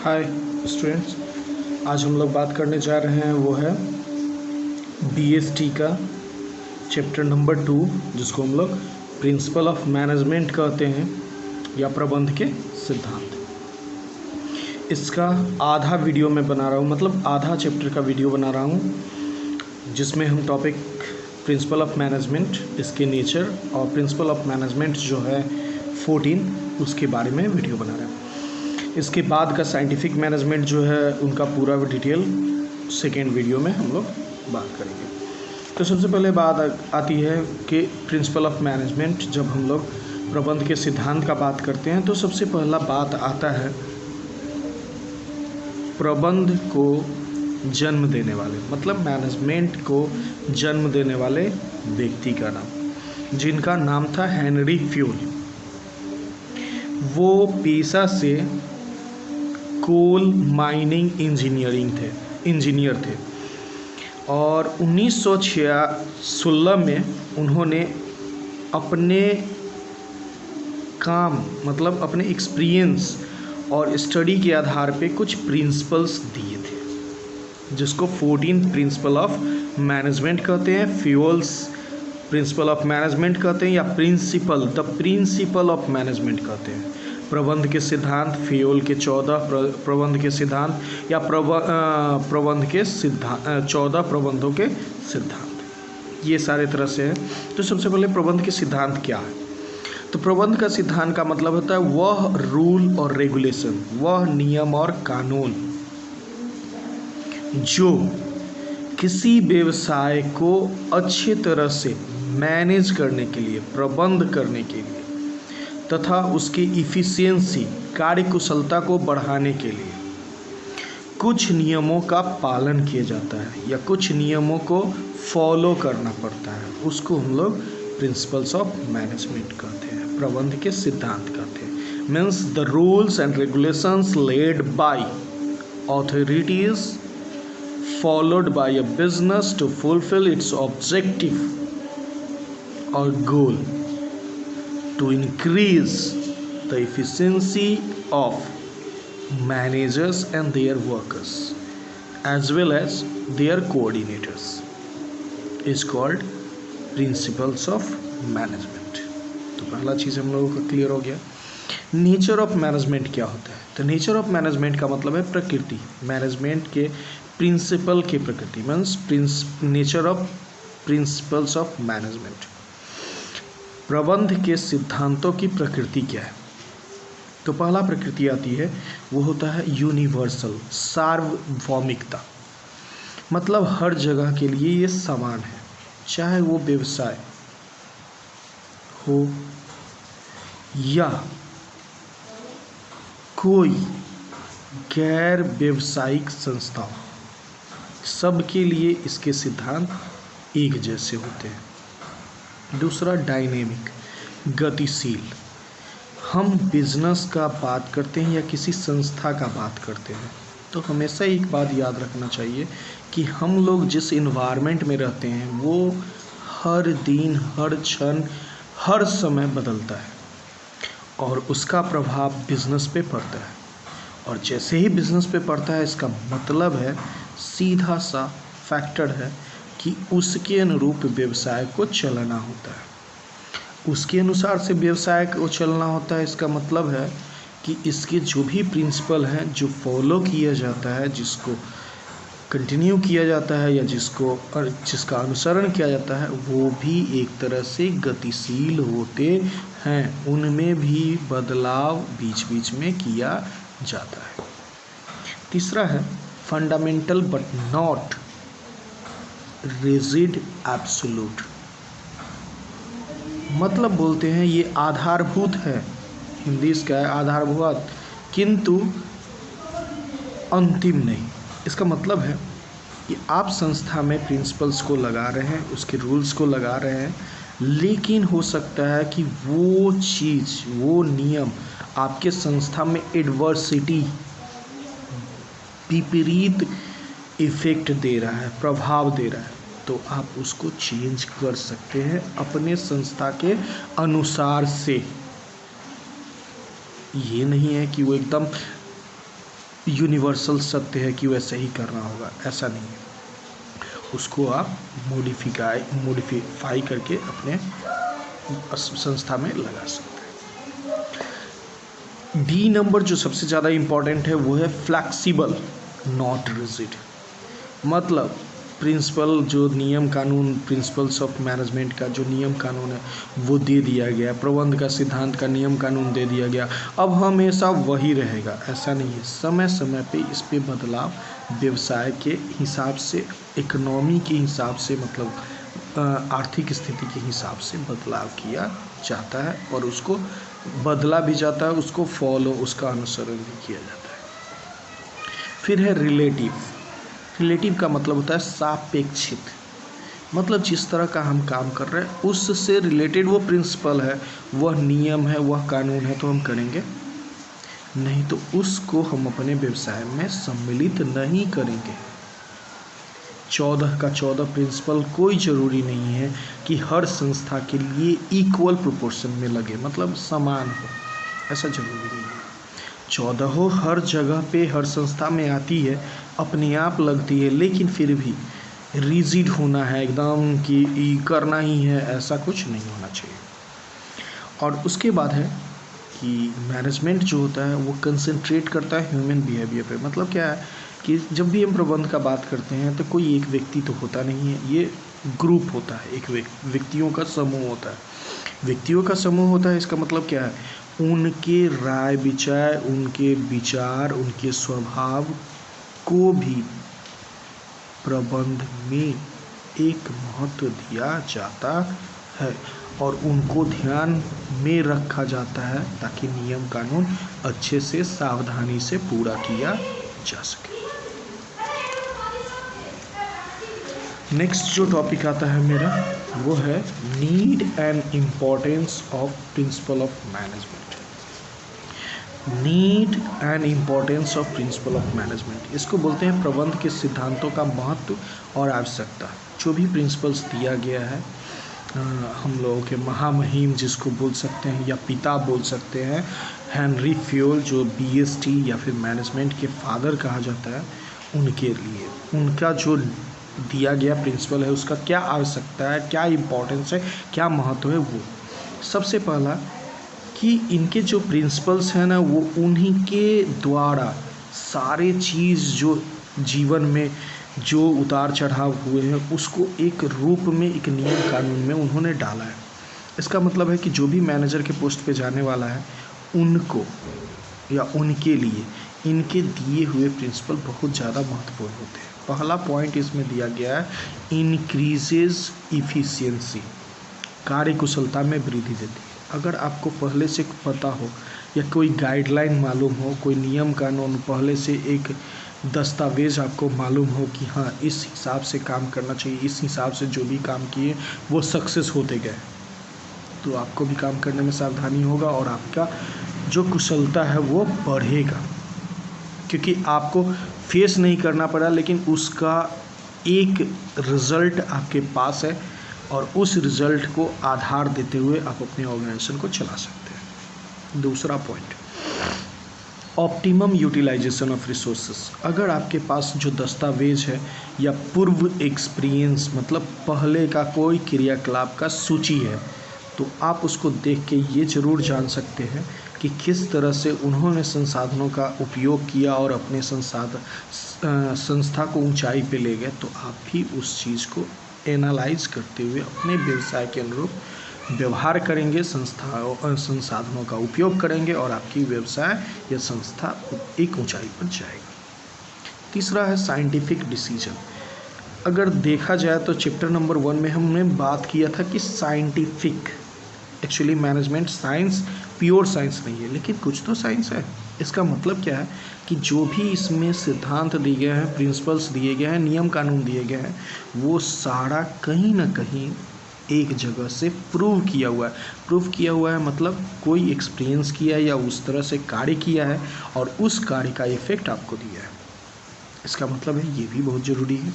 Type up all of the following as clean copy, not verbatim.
Hi students, आज हम लोग बात करने जा रहे हैं वो है बीएसटी का चैप्टर नंबर 2, जिसको हम लोग प्रिंसिपल ऑफ मैनेजमेंट कहते हैं या प्रबंध के सिद्धांत। इसका आधा वीडियो मैं बना रहा हूँ, मतलब आधा चैप्टर का वीडियो बना रहा हूँ, जिसमें हम टॉपिक प्रिंसिपल ऑफ मैनेजमेंट, इसके नेचर और प्रिंसिपल ऑफ मैनेजमेंट जो है 14, उसके बारे में वीडियो बना रहे हैं। इसके बाद का साइंटिफिक मैनेजमेंट जो है उनका पूरा डिटेल सेकेंड वीडियो में हम लोग बात करेंगे। तो सबसे पहले बात आती है कि प्रिंसिपल ऑफ मैनेजमेंट, जब हम लोग प्रबंध के सिद्धांत का बात करते हैं तो सबसे पहला बात आता है प्रबंध को जन्म देने वाले, मतलब मैनेजमेंट को जन्म देने वाले व्यक्ति का नाम, जिनका नाम था हेनरी फ्यूल। वो पेशा से कोल माइनिंग इंजीनियर थे और 1916 में उन्होंने अपने काम, मतलब अपने एक्सपीरियंस और स्टडी के आधार पे कुछ प्रिंसिपल्स दिए थे, जिसको 14 प्रिंसिपल ऑफ मैनेजमेंट कहते हैं, फ्यूल्स प्रिंसिपल ऑफ मैनेजमेंट कहते हैं, या द प्रिंसिपल ऑफ मैनेजमेंट कहते हैं। प्रबंध के सिद्धांत, फ्यूल के 14 प्रबंध के सिद्धांत, या प्रबंध के सिद्धांत 14 प्रबंधों के सिद्धांत, ये सारे तरह से है। तो सबसे पहले प्रबंध के सिद्धांत क्या है? तो प्रबंध का सिद्धांत का मतलब होता है वह रूल और रेगुलेशन, वह नियम और कानून जो किसी व्यवसाय को अच्छे तरह से मैनेज करने के लिए, प्रबंध करने के लिए तथा उसकी इफ़िशियंसी, कार्यकुशलता को बढ़ाने के लिए कुछ नियमों का पालन किया जाता है या कुछ नियमों को फॉलो करना पड़ता है, उसको हम लोग प्रिंसिपल्स ऑफ मैनेजमेंट कहते हैं, प्रबंध के सिद्धांत कहते हैं। Means the rules and regulations led by authorities followed by a business to fulfill its objective or goal to increase the efficiency of managers and their workers as well as their coordinators is called principles of management। तो पहला चीज़ हम लोगों का clear हो गया। Nature of management क्या होता है? तो नेचर ऑफ मैनेजमेंट का मतलब है प्रकृति, मैनेजमेंट के प्रिंसिपल की प्रकृति, means nature of principles of management. प्रबंध के सिद्धांतों की प्रकृति क्या है? तो पहला प्रकृति आती है, वो होता है यूनिवर्सल, सार्वभौमिकता, मतलब हर जगह के लिए ये समान है, चाहे वो व्यवसाय हो या कोई गैर व्यवसायिक संस्था हो, सबके लिए इसके सिद्धांत एक जैसे होते हैं। दूसरा डायनेमिक, गतिशील, हम बिजनेस का बात करते हैं या किसी संस्था का बात करते हैं तो हमेशा एक बात याद रखना चाहिए कि हम लोग जिस इन्वायरमेंट में रहते हैं वो हर दिन, हर क्षण, हर समय बदलता है और उसका प्रभाव बिजनेस पे पड़ता है, और जैसे ही बिजनेस पे पड़ता है इसका मतलब है, सीधा सा फैक्टर है कि उसके अनुरूप व्यवसाय को चलाना होता है, उसके अनुसार से व्यवसाय को चलना होता है। इसका मतलब है कि इसके जो भी प्रिंसिपल हैं जो फॉलो किया जाता है, जिसको कंटिन्यू किया जाता है या जिसका अनुसरण किया जाता है, वो भी एक तरह से गतिशील होते हैं, उनमें भी बदलाव बीच बीच में किया जाता है। तीसरा है fundamental but not rigid absolute, मतलब बोलते हैं ये आधारभूत है, हिंदी इसका है आधारभूत, किंतु अंतिम नहीं। इसका मतलब है कि आप संस्था में प्रिंसिपल्स को लगा रहे हैं, उसके रूल्स को लगा रहे हैं, लेकिन हो सकता है कि वो चीज़, वो नियम आपके संस्था में एडवर्सिटी, विपरीत इफेक्ट दे रहा है, प्रभाव दे रहा है, तो आप उसको चेंज कर सकते हैं अपने संस्था के अनुसार से। ये नहीं है कि वो एकदम यूनिवर्सल सत्य है कि वैसे ही करना होगा, ऐसा नहीं है। उसको आप मॉडिफाई करके अपने संस्था में लगा सकते हैं। डी नंबर जो सबसे ज़्यादा इम्पॉर्टेंट है वो है फ्लैक्सिबल नॉट रिजिड। मतलब प्रिंसिपल जो नियम कानून, प्रिंसिपल्स ऑफ मैनेजमेंट का जो नियम कानून है वो दे दिया गया, प्रबंध का सिद्धांत का नियम कानून दे दिया गया, अब हमेशा वही रहेगा, ऐसा नहीं है। समय समय पे इस पे बदलाव व्यवसाय के हिसाब से, इकोनॉमी के हिसाब से, मतलब आर्थिक स्थिति के हिसाब से बदलाव किया जाता है और उसको बदला भी जाता है, उसको फॉलो, उसका अनुसरण भी किया जाता है। फिर है रिलेटिव। रिलेटिव का मतलब होता है सापेक्षित, मतलब जिस तरह का हम काम कर रहे हैं उससे रिलेटेड वो प्रिंसिपल है, वह नियम है, वह कानून है तो हम करेंगे, नहीं तो उसको हम अपने व्यवसाय में सम्मिलित नहीं करेंगे। 14 का 14 प्रिंसिपल कोई ज़रूरी नहीं है कि हर संस्था के लिए इक्वल प्रोपोर्शन में लगे, मतलब समान हो, ऐसा ज़रूरी नहीं है। 14 हर जगह पे, हर संस्था में आती है, अपने आप लगती है, लेकिन फिर भी रिजिड होना है एकदम कि करना ही है, ऐसा कुछ नहीं होना चाहिए। और उसके बाद है कि मैनेजमेंट जो होता है वो कंसंट्रेट करता है ह्यूमन बिहेवियर पे। मतलब क्या है कि जब भी हम प्रबंध का बात करते हैं तो कोई एक व्यक्ति तो होता नहीं है, ये ग्रुप होता है, एक व्यक्तियों का समूह होता है। व्यक्तियों का समूह होता है, इसका मतलब क्या है, उनके राय विचार, उनके विचार, उनके स्वभाव को भी प्रबंध में एक महत्व दिया जाता है और उनको ध्यान में रखा जाता है ताकि नियम कानून अच्छे से सावधानी से पूरा किया जा सके। नेक्स्ट जो टॉपिक आता है मेरा वो है need and importance of principle of management. Need and importance of principle of management, इसको बोलते हैं प्रबंध के सिद्धांतों का महत्व और आवश्यकता। जो भी प्रिंसिपल्स दिया गया है, हम लोगों के महामहिम जिसको बोल सकते हैं या पिता बोल सकते हैं, हेनरी फ्योल जो BST या फिर मैनेजमेंट के फादर कहा जाता है, उनके लिए उनका जो दिया गया प्रिंसिपल है उसका क्या आवश्यकता है, क्या इम्पोर्टेंस है, क्या महत्व है। वो सबसे पहला कि इनके जो प्रिंसिपल्स हैं ना वो उन्हीं के द्वारा सारे चीज़ जो जीवन में जो उतार चढ़ाव हुए हैं उसको एक रूप में, एक नियम कानून में उन्होंने डाला है। इसका मतलब है कि जो भी मैनेजर के पोस्ट पे जाने वाला है उनको या उनके लिए इनके दिए हुए प्रिंसिपल बहुत ज़्यादा महत्वपूर्ण होते हैं। पहला पॉइंट इसमें दिया गया है इंक्रीजेज इफ़िशियंसी, कार्यकुशलता में वृद्धि देती है। अगर आपको पहले से पता हो या कोई गाइडलाइन मालूम हो, कोई नियम कानून पहले से एक दस्तावेज़ आपको मालूम हो कि हाँ इस हिसाब से काम करना चाहिए, इस हिसाब से जो भी काम किए वो सक्सेस होते गए, तो आपको भी काम करने में सावधानी होगा और आपका जो कुशलता है वो बढ़ेगा, क्योंकि आपको फेस नहीं करना पड़ा लेकिन उसका एक रिज़ल्ट आपके पास है और उस रिज़ल्ट को आधार देते हुए आप अपने ऑर्गेनाइजेशन को चला सकते हैं। दूसरा point, optimum utilization of resources. अगर आपके पास जो दस्तावेज है या पूर्व एक्सपीरियंस, मतलब पहले का कोई क्रियाकलाप का सूची है, तो आप उसको देख के ये ज़रूर जान सकते हैं कि किस तरह से उन्होंने संसाधनों का उपयोग किया और अपने संस्था को ऊंचाई पे ले गए। तो आप भी उस चीज़ को एनालाइज करते हुए अपने व्यवसाय के अनुरूप व्यवहार करेंगे, संसाधनों का उपयोग करेंगे और आपकी व्यवसाय या संस्था एक ऊंचाई पर जाएगी। तीसरा है साइंटिफिक डिसीजन। अगर देखा जाए तो चैप्टर नंबर 1 में हमने बात किया था कि scientific, actually management science pure science नहीं है लेकिन कुछ तो साइंस है। इसका मतलब क्या है कि जो भी इसमें सिद्धांत दिए गए हैं, प्रिंसिपल्स दिए गए हैं, नियम कानून दिए गए हैं, वो सारा कहीं ना कहीं एक जगह से प्रूव किया हुआ है। प्रूव किया हुआ है मतलब कोई एक्सपीरियंस किया है या उस तरह से कार्य किया है और उस कार्य का इफेक्ट आपको दिया है। इसका मतलब है ये भी बहुत ज़रूरी है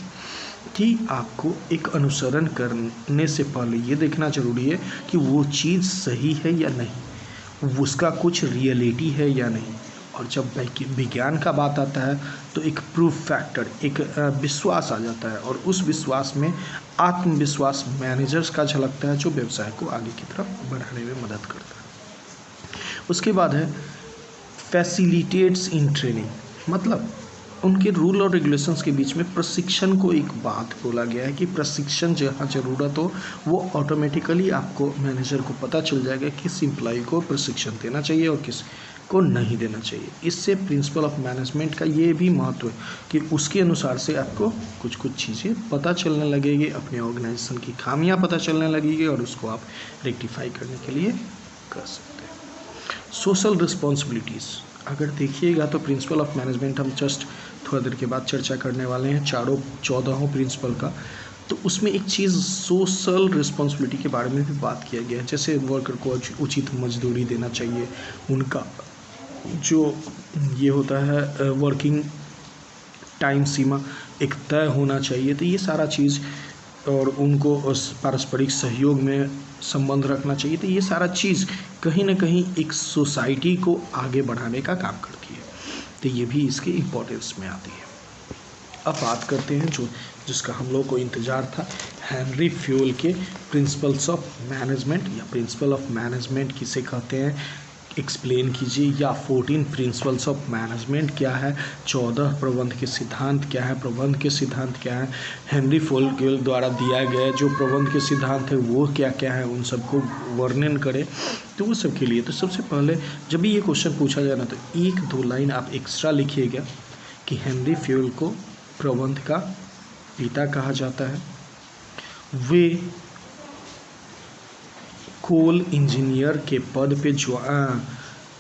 कि आपको एक अनुसरण करने से पहले ये देखना ज़रूरी है कि वो चीज़ सही है या नहीं, उसका कुछ रियलिटी है या नहीं, और जब विज्ञान का बात आता है तो एक प्रूफ फैक्टर, एक विश्वास आ जाता है, और उस विश्वास में आत्मविश्वास मैनेजर्स का झलकता है जो व्यवसाय को आगे की तरफ बढ़ाने में मदद करता है। उसके बाद है फैसिलिटेट्स इन ट्रेनिंग, मतलब उनके रूल और रेगुलेशंस के बीच में प्रशिक्षण को एक बात बोला गया है कि प्रशिक्षण जहाँ ज़रूरत हो वो ऑटोमेटिकली आपको मैनेजर को पता चल जाएगा किस एम्प्लॉय को प्रशिक्षण देना चाहिए और किस को नहीं देना चाहिए। इससे प्रिंसिपल ऑफ मैनेजमेंट का ये भी महत्व है कि उसके अनुसार से आपको कुछ कुछ चीज़ें पता चलने लगेगी, अपने ऑर्गेनाइजेशन की खामियां पता चलने लगेगी और उसको आप रेक्टिफाई करने के लिए कर सकते हैं। सोशल रिस्पॉन्सिबिलिटीज़ अगर देखिएगा तो प्रिंसिपल ऑफ मैनेजमेंट हम जस्ट थोड़ा देर के बाद चर्चा करने वाले हैं 14 प्रिंसिपल का। तो उसमें एक चीज़ सोशल रिस्पॉन्सिबिलिटी के बारे में भी बात किया गया है, जैसे वर्कर को उचित मजदूरी देना चाहिए, उनका जो ये होता है वर्किंग टाइम सीमा एक तय होना चाहिए। तो ये सारा चीज़, और उनको पारस्परिक सहयोग में संबंध रखना चाहिए। तो ये सारा चीज़ कहीं ना कहीं एक सोसाइटी को आगे बढ़ाने का काम करती है। तो ये भी इसके इम्पोर्टेंस में आती है। अब बात करते हैं जिसका हम लोग को इंतज़ार था, हेनरी फ्यूल के प्रिंसिपल्स ऑफ मैनेजमेंट, या प्रिंसिपल ऑफ मैनेजमेंट किसे कहते हैं एक्सप्लेन कीजिए, या 14 प्रिंसिपल्स ऑफ मैनेजमेंट क्या है, 14 प्रबंध के सिद्धांत क्या है, प्रबंध के सिद्धांत क्या है, हेनरी फ्यूल के द्वारा दिया गया जो प्रबंध के सिद्धांत है वो क्या क्या है, उन सबको वर्णन करें। तो वो सब के लिए तो सबसे पहले जब भी ये क्वेश्चन पूछा जाए ना तो 1-2 लाइन आप एक्स्ट्रा लिखिएगा कि हेनरी फ्यूल को प्रबंध का पिता कहा जाता है। वे कोल इंजीनियर के पद पे जो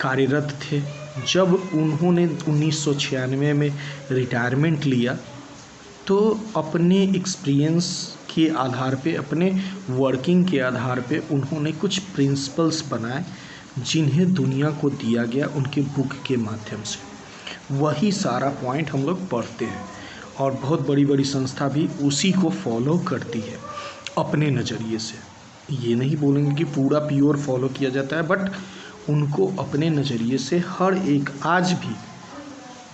कार्यरत थे। जब उन्होंने 1996 में रिटायरमेंट लिया तो अपने एक्सपीरियंस के आधार पे, अपने वर्किंग के आधार पे उन्होंने कुछ प्रिंसिपल्स बनाए जिन्हें दुनिया को दिया गया उनके बुक के माध्यम से। वही सारा पॉइंट हम लोग पढ़ते हैं और बहुत बड़ी बड़ी संस्था भी उसी को फॉलो करती है अपने नज़रिए से। ये नहीं बोलेंगे कि पूरा प्योर फॉलो किया जाता है, बट उनको अपने नज़रिए से हर एक आज भी,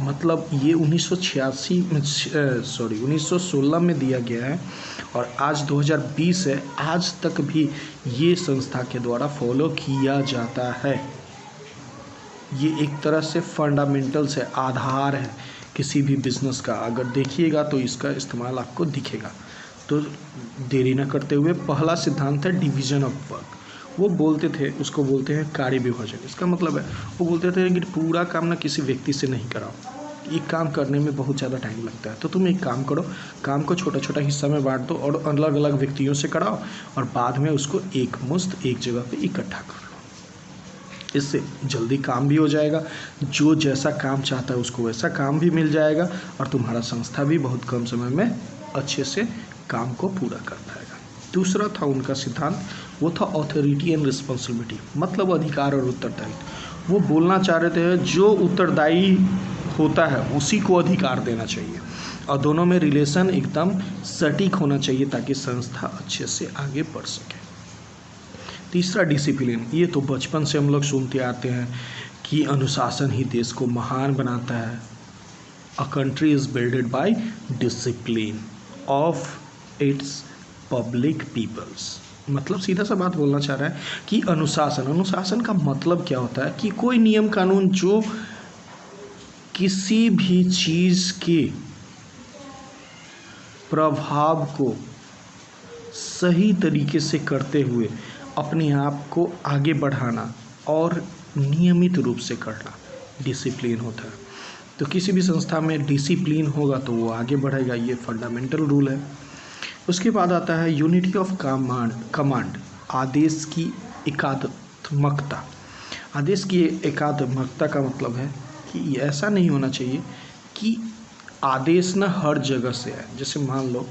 मतलब ये 1916 में दिया गया है और आज 2020 है, आज तक भी ये संस्था के द्वारा फॉलो किया जाता है। ये एक तरह से फंडामेंटल्स है, आधार है किसी भी बिजनेस का। अगर देखिएगा तो इसका इस्तेमाल आपको दिखेगा। तो देरी न करते हुए पहला सिद्धांत है डिवीजन ऑफ वर्क। वो बोलते थे, उसको बोलते हैं कार्य विभाजन। इसका मतलब है वो बोलते थे कि पूरा काम ना किसी व्यक्ति से नहीं कराओ, एक काम करने में बहुत ज़्यादा टाइम लगता है। तो तुम एक काम करो, काम को छोटा छोटा हिस्सा में बांट दो और अलग अलग व्यक्तियों से कराओ और बाद में उसको एक मुश्त एक जगह पे इकट्ठा कर लो। इससे जल्दी काम भी हो जाएगा, जो जैसा काम चाहता है उसको वैसा काम भी मिल जाएगा और तुम्हारा संस्था भी बहुत कम समय में अच्छे से काम को पूरा कर पाएगा। दूसरा था उनका सिद्धांत, वो था ऑथोरिटी एंड रिस्पॉन्सिबिलिटी, मतलब अधिकार और उत्तरदायित्व। वो बोलना चाह रहे थे जो उत्तरदायी होता है उसी को अधिकार देना चाहिए और दोनों में रिलेशन एकदम सटीक होना चाहिए ताकि संस्था अच्छे से आगे बढ़ सके। तीसरा डिसिप्लिन, ये तो बचपन से हम लोग सुनते आते हैं कि अनुशासन ही देश को महान बनाता है। A country is builded by discipline of its public peoples. मतलब सीधा सा बात बोलना चाह रहा है कि अनुशासन का मतलब क्या होता है कि कोई नियम कानून जो किसी भी चीज़ के प्रभाव को सही तरीके से करते हुए अपने आप को आगे बढ़ाना और नियमित रूप से करना डिसिप्लिन होता है। तो किसी भी संस्था में डिसिप्लिन होगा तो वो आगे बढ़ेगा, ये फंडामेंटल रूल है। उसके बाद आता है यूनिटी ऑफ कमांड, आदेश की एकात्मकता। आदेश की एकात्मकता का मतलब है कि ऐसा नहीं होना चाहिए कि आदेश ना हर जगह से आए। जैसे मान लो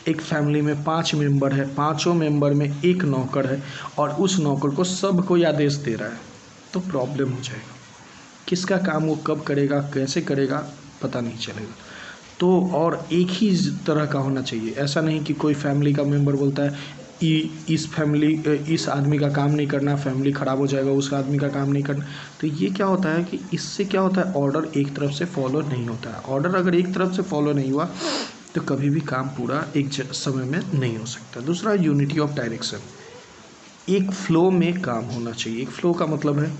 एक फैमिली में 5 मेंबर है, 5 मेंबर में एक नौकर है और उस नौकर को सब कोई आदेश दे रहा है तो प्रॉब्लम हो जाएगा। किसका काम वो कब करेगा, कैसे करेगा, पता नहीं चलेगा। तो और एक ही तरह का होना चाहिए। ऐसा नहीं कि कोई फैमिली का मेंबर बोलता है इस आदमी का काम नहीं करना, फैमिली ख़राब हो जाएगा, उस आदमी का काम नहीं करना। तो ये क्या होता है कि इससे क्या होता है, ऑर्डर एक तरफ से फॉलो नहीं होता है। ऑर्डर अगर एक तरफ से फॉलो नहीं हुआ तो कभी भी काम पूरा एक समय में नहीं हो सकता। दूसरा, यूनिटी ऑफ डायरेक्शन, एक फ्लो में काम होना चाहिए। एक फ्लो का मतलब है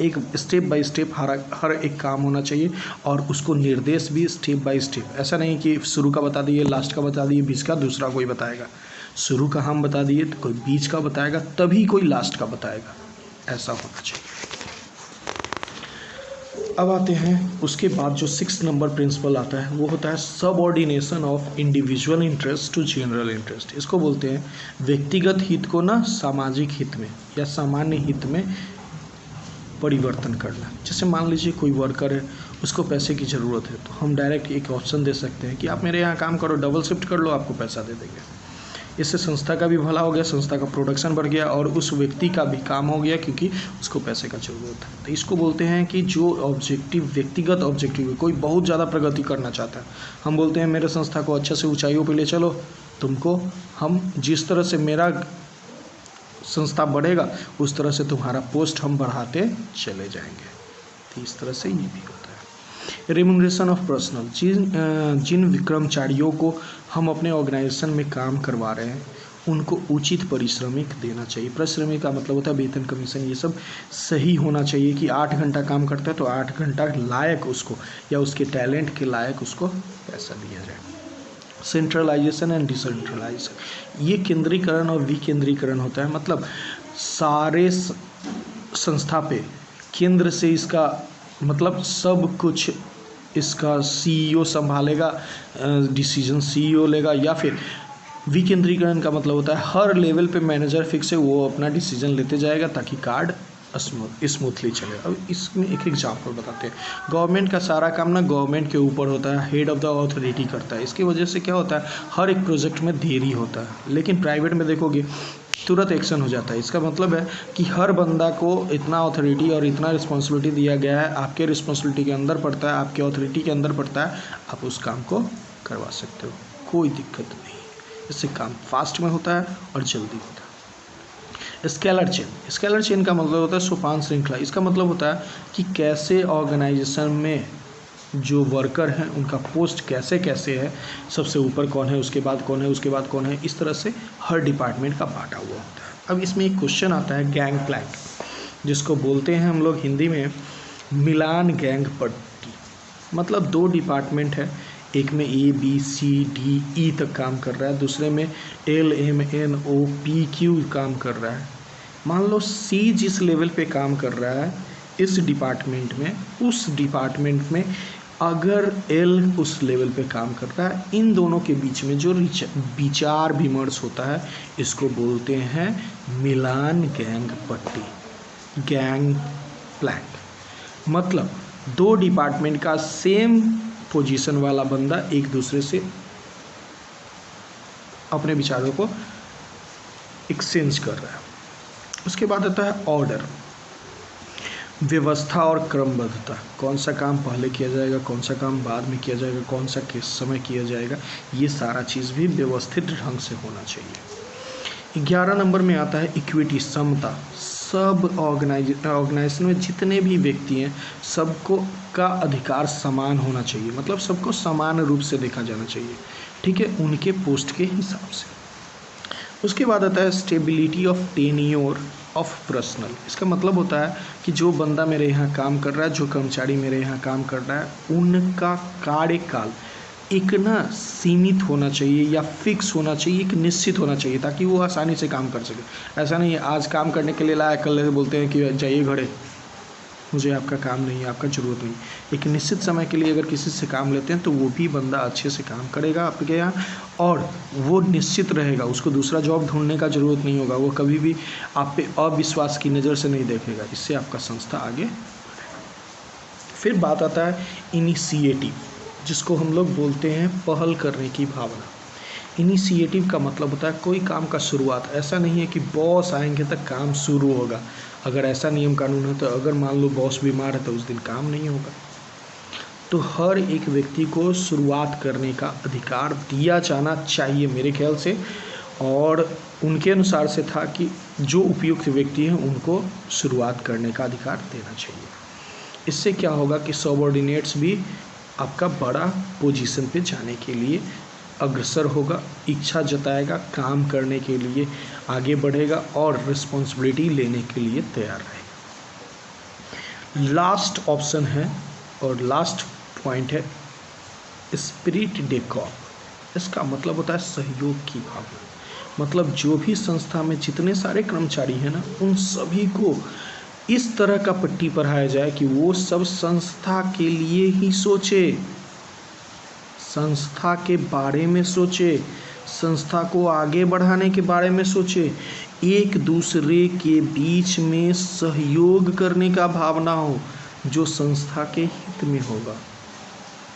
एक स्टेप बाय स्टेप हर एक काम होना चाहिए, और उसको निर्देश भी स्टेप बाय स्टेप। ऐसा नहीं कि शुरू का बता दिए, लास्ट का बता दिए, बीच का दूसरा कोई बताएगा। शुरू का हम बता दिए तो कोई बीच का बताएगा, तभी कोई लास्ट का बताएगा, ऐसा होना चाहिए। अब आते हैं उसके बाद जो 6 नंबर प्रिंसिपल आता है वो होता है subordination of individual interest to general interest. इसको बोलते हैं व्यक्तिगत हित को ना सामाजिक हित में या सामान्य हित में परिवर्तन करना। जैसे मान लीजिए कोई वर्कर है, उसको पैसे की ज़रूरत है, तो हम डायरेक्ट एक ऑप्शन दे सकते हैं कि आप मेरे यहाँ काम करो, डबल शिफ्ट कर लो, आपको पैसा दे देंगे। इससे संस्था का भी भला हो गया, संस्था का प्रोडक्शन बढ़ गया, और उस व्यक्ति का भी काम हो गया क्योंकि उसको पैसे का ज़रूरत है। तो इसको बोलते हैं कि जो ऑब्जेक्टिव, व्यक्तिगत ऑब्जेक्टिव है, कोई बहुत ज़्यादा प्रगति करना चाहता है, हम बोलते हैं मेरे संस्था को अच्छे से ऊंचाइयों पे ले चलो, तुमको हम जिस तरह से मेरा संस्था बढ़ेगा उस तरह से तुम्हारा पोस्ट हम बढ़ाते चले जाएंगे। तो इस तरह से ये भी होता है। रेम्यूनरेशन ऑफ पर्सनल, जिन कर्मचारियों को हम अपने ऑर्गेनाइजेशन में काम करवा रहे हैं उनको उचित पारिश्रमिक देना चाहिए। पारिश्रमिक का मतलब होता है वेतन, कमीशन, ये सब सही होना चाहिए कि 8 घंटा काम करता है तो 8 घंटा लायक उसको या उसके टैलेंट के लायक उसको पैसा दिया जाए। सेंट्रलाइजेशन एंड डिसेंट्रलाइजेशन, ये केंद्रीकरण और विकेंद्रीकरण होता है। मतलब सारे संस्था पे केंद्र से इसका मतलब सब कुछ इसका सीईओ संभालेगा, डिसीजन सीईओ लेगा, या फिर विकेंद्रीकरण का मतलब होता है हर लेवल पे मैनेजर फिक्स है, वो अपना डिसीजन लेते जाएगा ताकि कार्ड स्मूथली चले। अब इसमें एक एग्जाम्पल बताते हैं। गवर्नमेंट का सारा काम ना गवर्नमेंट के ऊपर होता है, हेड ऑफ द अथॉरिटी करता है। इसकी वजह से क्या होता है, हर एक प्रोजेक्ट में देरी होता है। लेकिन प्राइवेट में देखोगे तुरंत एक्शन हो जाता है। इसका मतलब है कि हर बंदा को इतना अथॉरिटी और इतना रिस्पॉन्सिबिलिटी दिया गया है, आपके रिस्पॉन्सिबिलिटी के अंदर पड़ता है, आपके अथॉरिटी के अंदर पड़ता है, आप उस काम को करवा सकते हो, कोई दिक्कत नहीं। इससे काम फास्ट में होता है और जल्दी होता है। स्केलर चेन, स्केलर चेन का मतलब होता है सोपान श्रृंखला। इसका मतलब होता है कि कैसे ऑर्गेनाइजेशन में जो वर्कर हैं उनका पोस्ट कैसे कैसे है, सबसे ऊपर कौन है, उसके बाद कौन है, उसके बाद कौन है, इस तरह से हर डिपार्टमेंट का बांटा हुआ होता है। अब इसमें एक क्वेश्चन आता है गैंग प्लैंक, जिसको बोलते हैं हम लोग हिंदी में मिलान गैंग पट्टी। मतलब 2 डिपार्टमेंट है, एक में ABCDE तक काम कर रहा है, दूसरे में LMNOPQ काम कर रहा है। मान लो C जिस लेवल पे काम कर रहा है इस डिपार्टमेंट में, उस डिपार्टमेंट में अगर L उस लेवल पे काम कर रहा है, इन दोनों के बीच में जो विचार विमर्श होता है इसको बोलते हैं मिलान गैंग पट्टी, गैंग प्लैंक। मतलब 2 डिपार्टमेंट का सेम पोजीशन वाला बंदा एक दूसरे से अपने विचारों को एक्सचेंज कर रहा है। उसके बाद आता है ऑर्डर, व्यवस्था और क्रमबद्धता। कौन सा काम पहले किया जाएगा, कौन सा काम बाद में किया जाएगा, कौन सा किस समय किया जाएगा, ये सारा चीज़ भी व्यवस्थित ढंग से होना चाहिए। 11 नंबर में आता है इक्विटी, समता। सब ऑर्गेनाइजेशन में जितने भी व्यक्ति हैं सबको का अधिकार समान होना चाहिए। मतलब सबको समान रूप से देखा जाना चाहिए, ठीक है, उनके पोस्ट के हिसाब से। उसके बाद आता है stability of tenure of personal. इसका मतलब होता है कि जो बंदा मेरे यहाँ काम कर रहा है, जो कर्मचारी मेरे यहाँ काम कर रहा है, उनका कार्यकाल एक ना सीमित होना चाहिए या फिक्स होना चाहिए, एक निश्चित होना चाहिए, ताकि वो आसानी से काम कर सके। ऐसा नहीं है आज काम करने के लिए लाया, कल बोलते हैं कि जाइए घरे, मुझे आपका काम नहीं है, आपका ज़रूरत नहीं। एक निश्चित समय के लिए अगर किसी से काम लेते हैं तो वो भी बंदा अच्छे से काम करेगा आपके यहाँ, और वो निश्चित रहेगा, उसको दूसरा जॉब ढूंढने का ज़रूरत नहीं होगा, वो कभी भी आप पे अविश्वास की नज़र से नहीं देखेगा। इससे आपका संस्था आगे। फिर बात आता है इनिशिएटिव, जिसको हम लोग बोलते हैं पहल करने की भावना। इनिशिएटिव का मतलब होता है कोई काम का शुरुआत। ऐसा नहीं है कि बॉस आएंगे तक काम शुरू होगा। अगर ऐसा नियम कानून है तो अगर मान लो बॉस बीमार है तो उस दिन काम नहीं होगा। तो हर एक व्यक्ति को शुरुआत करने का अधिकार दिया जाना चाहिए मेरे ख्याल से। और उनके अनुसार से था कि जो उपयुक्त व्यक्ति हैं उनको शुरुआत करने का अधिकार देना चाहिए। इससे क्या होगा कि सबऑर्डिनेट्स भी आपका बड़ा पोजीशन पे जाने के लिए अग्रसर होगा, इच्छा जताएगा, काम करने के लिए आगे बढ़ेगा और रिस्पॉन्सिबिलिटी लेने के लिए तैयार रहेगा। लास्ट ऑप्शन है और लास्ट पॉइंट है स्पिरिट डे कॉर्प। इसका मतलब होता है सहयोग की भावना। मतलब जो भी संस्था में जितने सारे कर्मचारी हैं ना, उन सभी को इस तरह का पट्टी पढ़ाया जाए कि वो सब संस्था के लिए ही सोचे, संस्था के बारे में सोचे, संस्था को आगे बढ़ाने के बारे में सोचे, एक दूसरे के बीच में सहयोग करने का भावना हो जो संस्था के हित में होगा।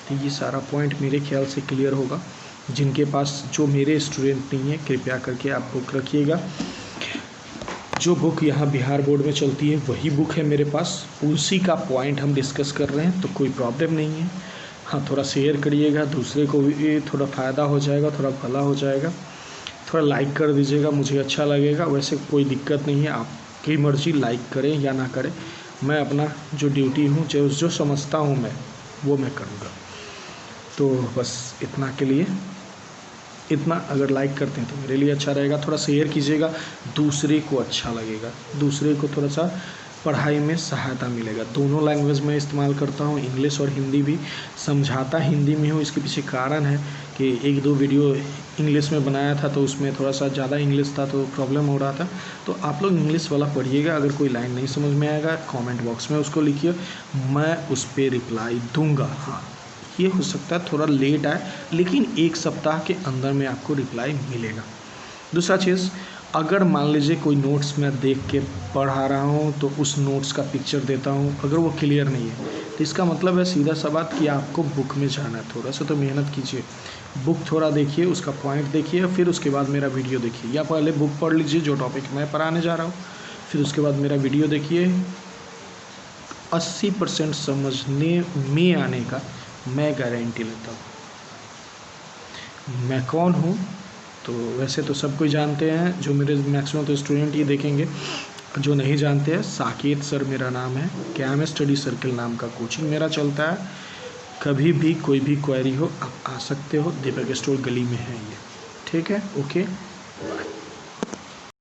तो ये सारा पॉइंट मेरे ख्याल से क्लियर होगा। जिनके पास, जो मेरे स्टूडेंट नहीं है, कृपया करके आप बुक रखिएगा। जो बुक यहाँ बिहार बोर्ड में चलती है वही बुक है मेरे पास, उसी का पॉइंट हम डिस्कस कर रहे हैं, तो कोई प्रॉब्लम नहीं है। हाँ, थोड़ा शेयर करिएगा, दूसरे को भी थोड़ा फ़ायदा हो जाएगा, थोड़ा भला हो जाएगा। थोड़ा लाइक कर दीजिएगा, मुझे अच्छा लगेगा। वैसे कोई दिक्कत नहीं है, आपकी मर्ज़ी लाइक करें या ना करें। मैं अपना जो ड्यूटी हूँ, जो समझता हूँ मैं, वो मैं करूँगा। तो बस इतना के लिए, इतना अगर लाइक करते हैं तो मेरे लिए अच्छा रहेगा। थोड़ा शेयर कीजिएगा, दूसरे को अच्छा लगेगा, दूसरे को थोड़ा सा पढ़ाई में सहायता मिलेगा। दोनों लैंग्वेज में इस्तेमाल करता हूँ, इंग्लिश और हिंदी भी। समझाता हिंदी में हूँ, इसके पीछे कारण है कि 1-2 वीडियो इंग्लिश में बनाया था तो उसमें थोड़ा सा ज़्यादा इंग्लिश था तो प्रॉब्लम हो रहा था। तो आप लोग इंग्लिश वाला पढ़िएगा। अगर कोई लाइन नहीं समझ में आएगा, कमेंट बॉक्स में उसको लिखिए, मैं उस पर रिप्लाई दूँगा। हाँ, ये हो सकता है थोड़ा लेट आए, लेकिन 1 सप्ताह के अंदर में आपको रिप्लाई मिलेगा। दूसरा चीज़, अगर मान लीजिए कोई नोट्स मैं देख के पढ़ा रहा हूँ तो उस नोट्स का पिक्चर देता हूँ, अगर वो क्लियर नहीं है तो इसका मतलब है सीधा सा बात कि आपको बुक में जाना है। थोड़ा सा तो मेहनत कीजिए, बुक थोड़ा देखिए, उसका पॉइंट देखिए, फिर उसके बाद मेरा वीडियो देखिए। या पहले बुक पढ़ लीजिए जो टॉपिक मैं पढ़ाने जा रहा हूँ, फिर उसके बाद मेरा वीडियो देखिए। 80% समझने में आने का मैं गारंटी लेता हूँ। मैं कौन हूँ तो वैसे तो सब कोई जानते हैं, जो मेरे मैक्सिमम तो स्टूडेंट ये देखेंगे। जो नहीं जानते हैं, साकेत सर मेरा नाम है। कैम स्टडी सर्कल नाम का कोचिंग मेरा चलता है। कभी भी कोई भी क्वेरी हो आप आ सकते हो। दीपक स्टोर गली में है ये, ठीक है। Okay, bye.